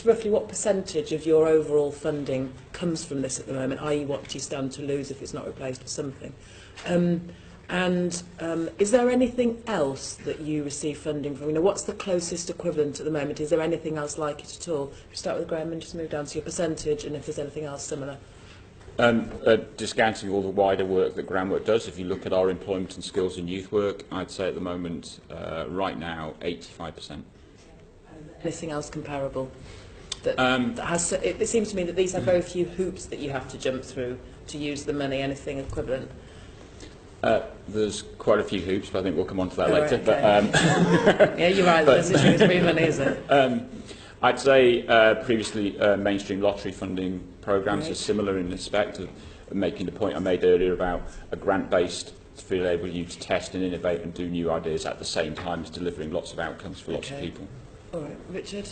roughly what percentage of your overall funding comes from this at the moment, i.e. what do you stand to lose if it's not replaced with something? Is there anything else that you receive funding from? You know, what's the closest equivalent at the moment? Is there anything else like it at all? We'll start with Graham and just move down to your percentage, and if there's anything else similar. Discounting all the wider work that groundwork does, if you look at our employment and skills and youth work, I'd say at the moment, right now, 85%. Anything else comparable? That has, it seems to me that these have very few hoops that you have to jump through to use the money. Anything equivalent? There's quite a few hoops, but I think we'll come on to that later. Right, okay. But, yeah, you're right. There's issues with free money, is it? I'd say previously mainstream lottery funding programmes are similar in respect of making the point I made earlier about a grant-based to enable you to test and innovate and do new ideas at the same time as delivering lots of outcomes for lots of people. All right, Richard?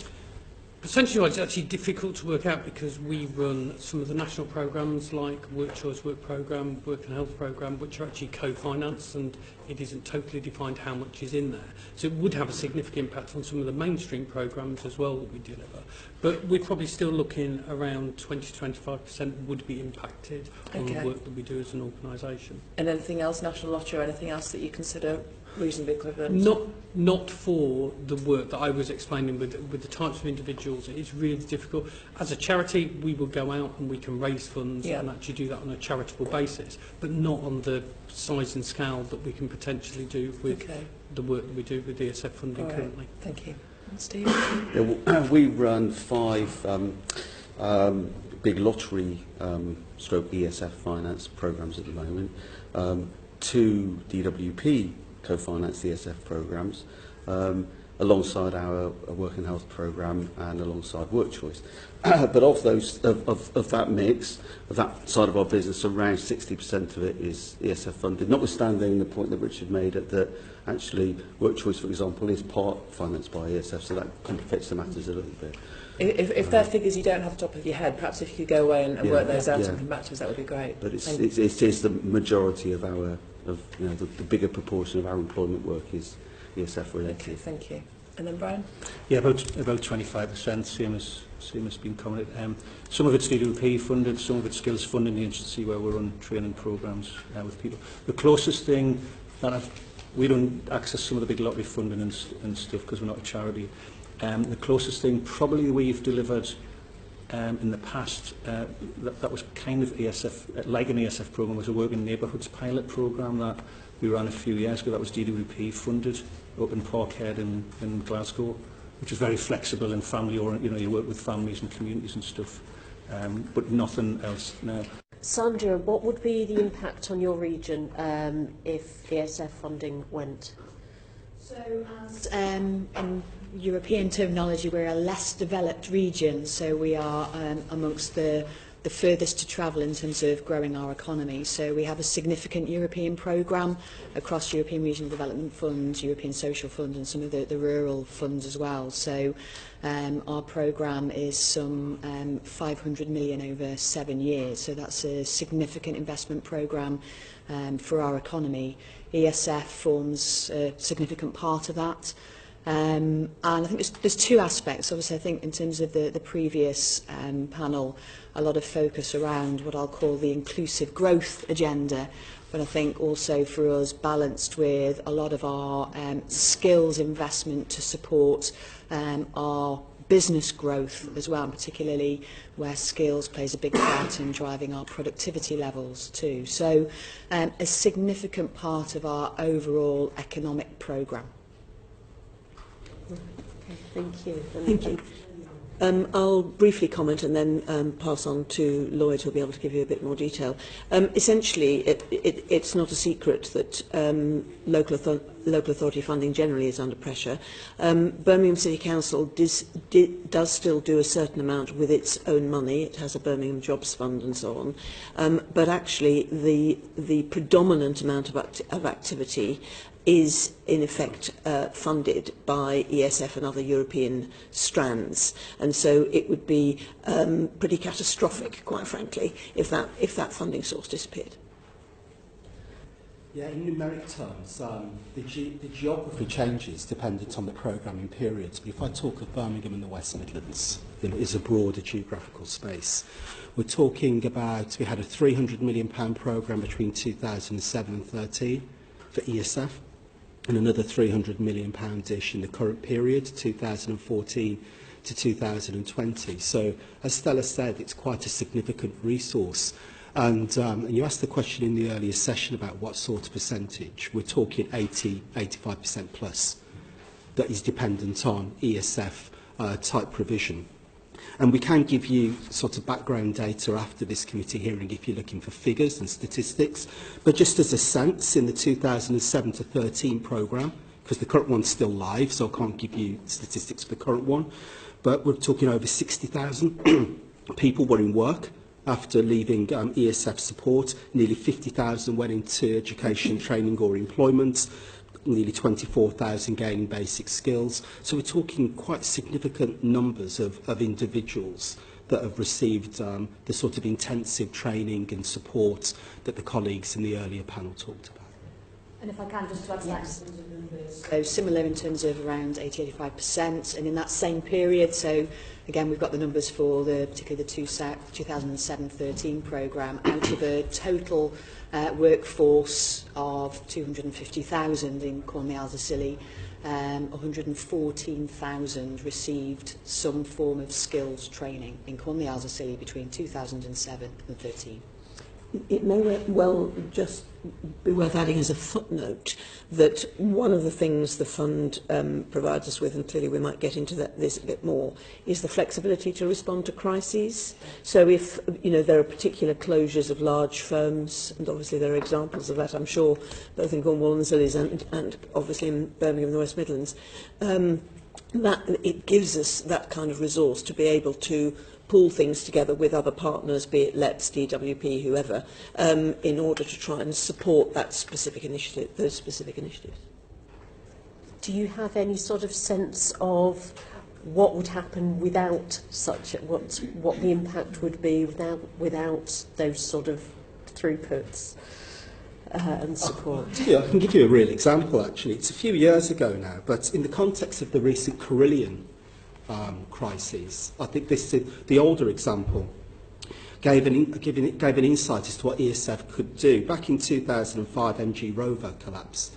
Percentage-wise, it's actually difficult to work out because we run some of the national programmes like Work Choice Work Programme, Work and Health Programme, which are actually co-financed, and it isn't totally defined how much is in there. So it would have a significant impact on some of the mainstream programmes as well that we deliver. But we're probably still looking around 20–25% would be impacted on the work that we do as an organisation. And anything else, national lottery, or anything else that you consider reasonably equivalent? Not for the work that I was explaining with the types of individuals. It is really difficult. As a charity, we will go out and we can raise funds and actually do that on a charitable basis, but not on the size and scale that we can potentially do with the work that we do with ESF funding currently. Thank you. And Steve? Yeah, we run 5 big lottery stroke ESF finance programmes at the moment. 2 DWP co-finance ESF programmes, alongside our Work and Health programme and alongside Work Choice. But of those, of that mix, of that side of our business, around 60% of it is ESF funded, notwithstanding the point that Richard made that actually Work Choice, for example, is part financed by ESF, so that complicates the matters a little bit. If there are figures you don't have the top of your head, perhaps if you could go away and work those out and come back to us, that would be great. But it is the majority of our, the bigger proportion of our employment work is ESF related. Okay, thank you. And then Brian? Yeah, about 25%, same as been commented. Some of it's DWP funded, some of it's skills funded in the agency where we're on training programmes with people. The closest thing that we don't access some of the big lottery funding and stuff because we're not a charity. The closest thing probably we've delivered in the past, that was kind of ESF, like an ESF programme, was a Work in Neighbourhoods pilot programme that we ran a few years ago. That was DWP funded up in Parkhead in Glasgow, which is very flexible and family oriented. You work with families and communities and stuff, but nothing else now. Sandra, what would be the impact on your region if ESF funding went? So, as in European terminology, we're a less developed region, so we are amongst the furthest to travel in terms of growing our economy. So we have a significant European programme across European Regional Development Funds, European Social Fund and some of the rural funds as well. So our programme is some 500 million over 7 years. So that's a significant investment programme for our economy. ESF forms a significant part of that. And I think there's 2 aspects. Obviously, I think in terms of the previous panel, a lot of focus around what I'll call the inclusive growth agenda, but I think also for us balanced with a lot of our skills investment to support our business growth as well, and particularly where skills plays a big part in driving our productivity levels too. So a significant part of our overall economic programme. Okay, thank you. Thank you. I'll briefly comment and then pass on to Lloyd, who'll be able to give you a bit more detail. Essentially, it's not a secret that local authority funding generally is under pressure. Birmingham City Council does still do a certain amount with its own money. It has a Birmingham Jobs Fund and so on. But actually, the predominant amount of activity is in effect funded by ESF and other European strands, and so it would be pretty catastrophic, quite frankly, if that funding source disappeared. Yeah, in numeric terms, the geography changes dependent on the programming periods. But if I talk of Birmingham and the West Midlands, it is a broader geographical space. We're talking about, we had a £300 million programme between 2007 and 13 for ESF, and another £300 million-ish in the current period, 2014 to 2020. So, as Stella said, it's quite a significant resource. And you asked the question in the earlier session about what sort of percentage. We're talking 85% plus that is dependent on ESF type provision. And we can give you sort of background data after this committee hearing if you're looking for figures and statistics. But just as a sense, in the 2007 to 13 programme, because the current one's still live, so I can't give you statistics for the current one, but we're talking over 60,000 people were in work after leaving ESF support. Nearly 50,000 went into education, training or employment. Nearly 24,000 gaining basic skills. So we're talking quite significant numbers of individuals that have received the sort of intensive training and support that the colleagues in the earlier panel talked about. And if I can just to add to that. So similar in terms of around 80-85%, and in that same period, so again we've got the numbers for particularly the 2007-13 programme, out of a total workforce of 250,000 in Cornwall Scilly, 114,000 received some form of skills training in Cornwall Scilly between 2007 and 13. It may well just be worth adding as a footnote that one of the things the fund provides us with, and clearly we might get into this a bit more, is the flexibility to respond to crises. So if there are particular closures of large firms, and obviously there are examples of that, I'm sure, both in Cornwall and Scilly and obviously in Birmingham and the West Midlands, that it gives us that kind of resource to be able to pull things together with other partners, be it LEPS, DWP, whoever, in order to try and support that specific initiative, those specific initiatives. Do you have any sort of sense of what would happen without what the impact would be without those sort of throughputs and support? Yeah, I can give you a real example actually. It's a few years ago now, but in the context of the recent Carillion crises, I think this is the older example gave an insight as to what ESF could do. Back in 2005, MG Rover collapsed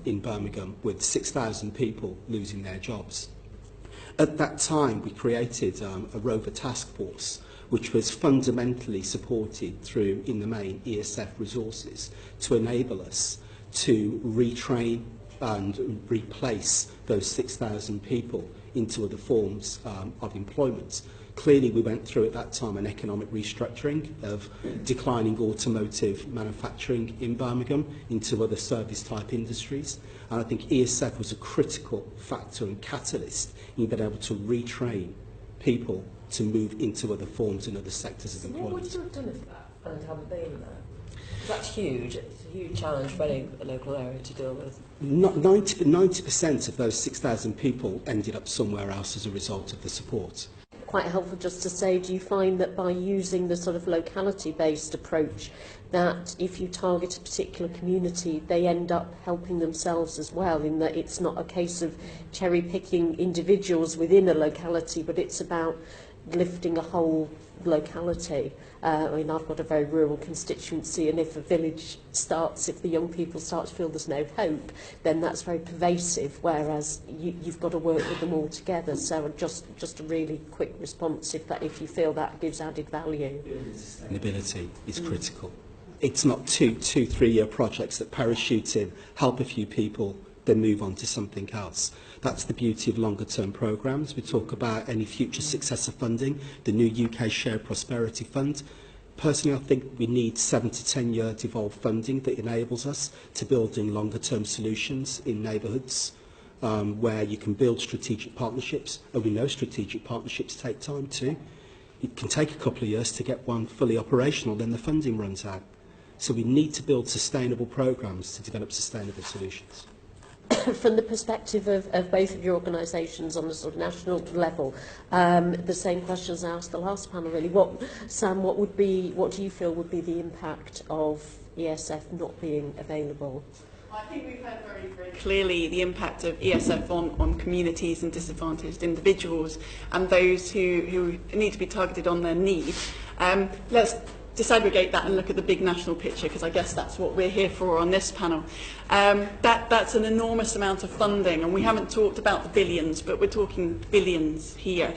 in Birmingham with 6,000 people losing their jobs. At that time, we created a Rover task force, which was fundamentally supported through, in the main, ESF resources to enable us to retrain and replace those 6,000 people into other forms of employment. Clearly, we went through at that time an economic restructuring of declining automotive manufacturing in Birmingham into other service-type industries. And I think ESF was a critical factor and catalyst in being able to retrain people to move into other forms and other sectors of employment. What would you have done if that fund hadn't been there? That's huge. It's a huge challenge for any local area to deal with. 90% of those 6,000 people ended up somewhere else as a result of the support. Quite helpful just to say, do you find that by using the sort of locality-based approach, that if you target a particular community, they end up helping themselves as well, in that it's not a case of cherry-picking individuals within a locality, but it's about lifting a whole locality? I mean, I've got a very rural constituency, and if a village starts, if the young people start to feel there's no hope, then that's very pervasive, whereas you've got to work with them all together. So just a really quick response if you feel that gives added value. Sustainability is critical. It's not 2-3 year projects that parachute in, help a few people, then move on to something else. That's the beauty of longer term programmes. We talk about any future successor funding, the new UK Shared Prosperity Fund. Personally, I think we need 7 to 10 year devolved funding that enables us to building longer term solutions in neighbourhoods where you can build strategic partnerships. And we know strategic partnerships take time too. It can take a couple of years to get one fully operational, then the funding runs out. So we need to build sustainable programmes to develop sustainable solutions. From the perspective of both of your organisations on a sort of national level, the same questions I asked the last panel really. Sam, what do you feel would be the impact of ESF not being available? I think we've heard very, very clearly the impact of ESF on communities and disadvantaged individuals and those who need to be targeted on their need. Let's disaggregate that and look at the big national picture, because I guess that's what we're here for on this panel. That's an enormous amount of funding, and we haven't talked about the billions, but we're talking billions here.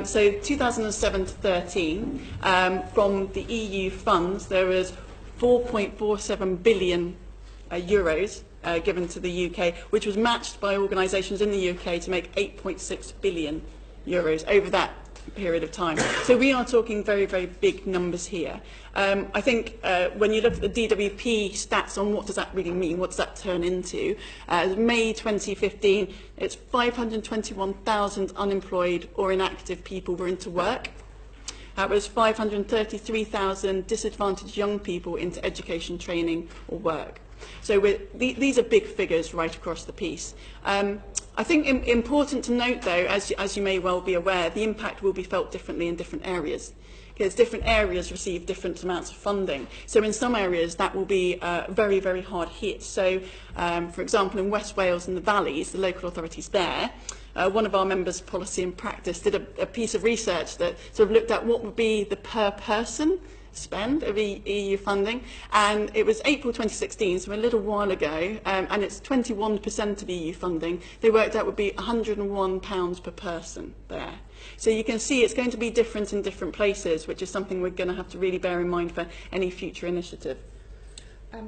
So 2007 to 13, from the EU funds, there was 4.47 billion euros given to the UK, which was matched by organisations in the UK to make 8.6 billion euros over that period of time. So we are talking very, very big numbers here. I think when you look at the DWP stats on what does that really mean, what does that turn into, May 2015, it's 521,000 unemployed or inactive people were into work. That was 533,000 disadvantaged young people into education, training or work. So these are big figures right across the piece. I think important to note, though, as you may well be aware, the impact will be felt differently in different areas, because different areas receive different amounts of funding. So in some areas that will be very, very hard hit. So, for example, in West Wales and the Valleys, the local authorities there, one of our members of Policy and Practice did a piece of research that sort of looked at what would be the per person spend of EU funding, and it was April 2016, so a little while ago, and it's 21% of EU funding. They worked out would be £101 per person there. So you can see it's going to be different in different places, which is something we're going to have to really bear in mind for any future initiative.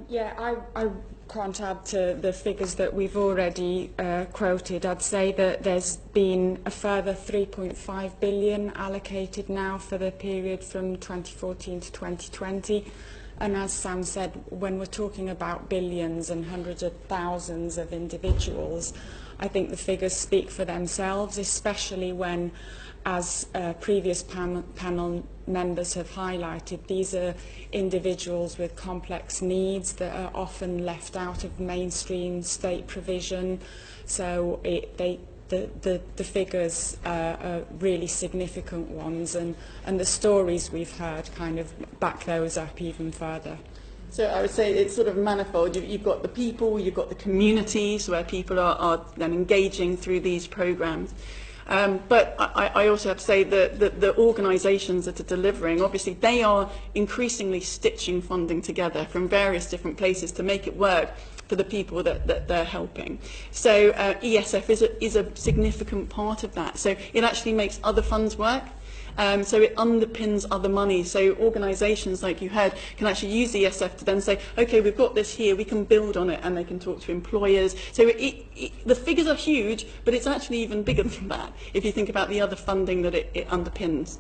Yeah, I can't add to the figures that we've already quoted. I'd say that there's been a further 3.5 billion allocated now for the period from 2014 to 2020. And as Sam said, when we're talking about billions and hundreds of thousands of individuals, I think the figures speak for themselves, especially when, as previous panel members have highlighted, these are individuals with complex needs that are often left out of mainstream state provision. So the figures are really significant ones, and the stories we've heard kind of back those up even further. So I would say it's sort of manifold. You've got the people, you've got the communities where people are then engaging through these programmes. But I also have to say that the organisations that are delivering, obviously they are increasingly stitching funding together from various different places to make it work for the people that they're helping. So ESF is a significant part of that. So it actually makes other funds work. So it underpins other money. So organisations, like you heard, can actually use ESF to then say, okay, we've got this here, we can build on it, and they can talk to employers. So the figures are huge, but it's actually even bigger than that if you think about the other funding that it underpins.